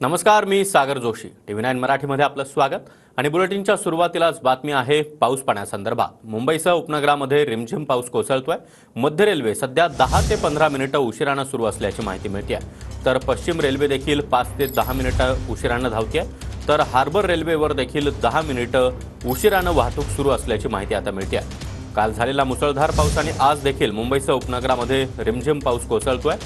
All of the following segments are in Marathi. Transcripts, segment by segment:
नमस्कार, मी सागर जोशी. TV9 मराठीमध्ये आपलं स्वागत. आणि बुलेटिनच्या सुरुवातीलाच बातमी आहे पाऊस पाण्यासंदर्भात. मुंबईसह उपनगरामध्ये रिमझिम पाऊस कोसळतोय. मध्य रेल्वे सध्या 10 ते 15 मिनिटं उशिरानं सुरू असल्याची माहिती मिळते. तर पश्चिम रेल्वे देखील 5 ते 10 मिनिटं उशिरानं धावते. तर हार्बर रेल्वेवर देखील 10 मिनिटं उशिरानं वाहतूक सुरू असल्याची माहिती आता मिळते. काल झालेला मुसळधार पाऊस आणि आज देखील मुंबईसह उपनगरामध्ये रिमझिम पाऊस कोसळतोय.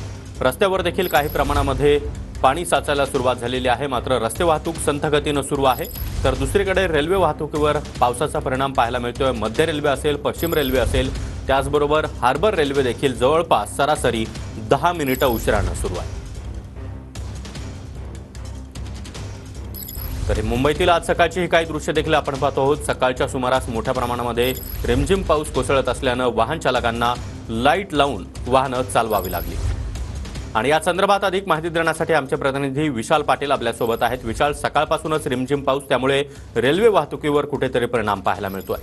रस्त्यावर देखील काही प्रमाणामध्ये पाणी साचायला सुरुवात झालेली आहे. मात्र रस्ते वाहतूक संथ गतीनं सुरू आहे. तर दुसरीकडे रेल्वे वाहतुकीवर पावसाचा परिणाम पाहायला मिळतोय. मध्य रेल्वे असेल, पश्चिम रेल्वे असेल, त्याचबरोबर हार्बर रेल्वे देखील जवळपास सरासरी 10 मिनिटं उशिरानं सुरू आहे. तर मुंबईतील आज सकाळची ही काही दृश्य देखील आपण पाहतो आहोत. सकाळच्या सुमारास मोठ्या प्रमाणामध्ये रिमझिम पाऊस कोसळत असल्यानं वाहन चालकांना लाईट लावून वाहनं चालवावी लागली. आणि या संदर्भात अधिक माहिती देण्यासाठी आमचे प्रतिनिधी विशाल पाटील आपल्यासोबत आहेत. विशाल, सकाळपासूनच रिमझिम पाऊस, त्यामुळे रेल्वे वाहतुकीवर कुठेतरी परिणाम पाहायला मिळतोय.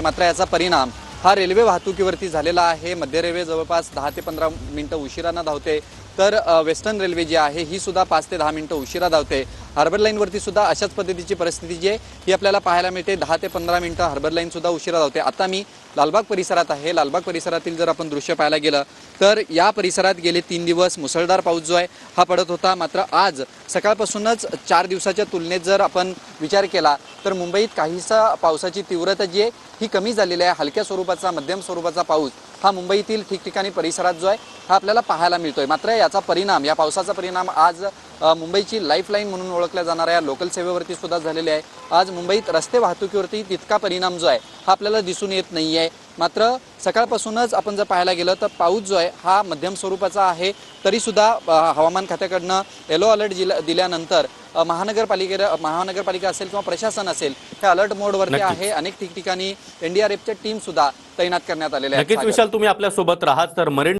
मात्र याचा परिणाम हा रेल्वे वाहतुकीवरती झालेला आहे. मध्य रेल्वे जवळपास 10 ते 15 मिनिटं उशिरानं धावते. तर वेस्टर्न रेल्वे जी आहे ही सुद्धा 5 ते 10 मिनिटं उशिरा धावते. हार्बर लाईनवरती सुद्धा अशाच पद्धतीची परिस्थिती जी आहे ही आपल्याला पाहायला मिळते. 10 ते 15 मिनिटं हार्बर लाईन सुद्धा उशिरा धावते. आता मी लालबाग परिसरात आहे. लालबाग परिसरातील जर आपण दृश्य पाहायला गेलं तर या परिसरात गेले 3 दिवस मुसळधार पाऊस जो आहे हा पडत होता. मात्र आज सकाळपासूनच 4 दिवसाच्या तुलनेत जर आपण विचार केला तर मुंबईत काहीसा पावसाची तीव्रता जी आहे ही कमी झालेली आहे. हलक्या स्वरूपाचा, मध्यम स्वरूपाचा पाऊस हा मुंबईतील ठिकठिकाणी परिसरात जो आहे हा आपल्याला पाहायला मिळतोय. मात्र याचा परिणाम, या पावसाचा परिणाम आज मुंबईची लाईफलाईन म्हणून ओळखल्या जाणाऱ्या लोकल सेवेवरती सुद्धा झालेले आहे. आज मुंबईत रस्ते वाहतुकीवरती तितका परिणाम जो आहे हा आपल्याला दिसून येत नाही आहे. मात्र सकाळपासूनच आपण जर पाहायला गेलं तर पाऊस जो आहे हा मध्यम स्वरूपाचा आहे. तरीसुद्धा हवामान खात्याकडनं येलो अलर्ट दिल्यानंतर महानगरपालिका असेल किंवा प्रशासन असेल हे अलर्ट मोडवरती आहे. अनेक ठिकठिकाणी NDRFच्या टीम सुद्धा तैनात करण्यात आलेल्या आहेत. नक्कीच विशाल, तुम्ही आपल्यासोबत राहात. तर मरीन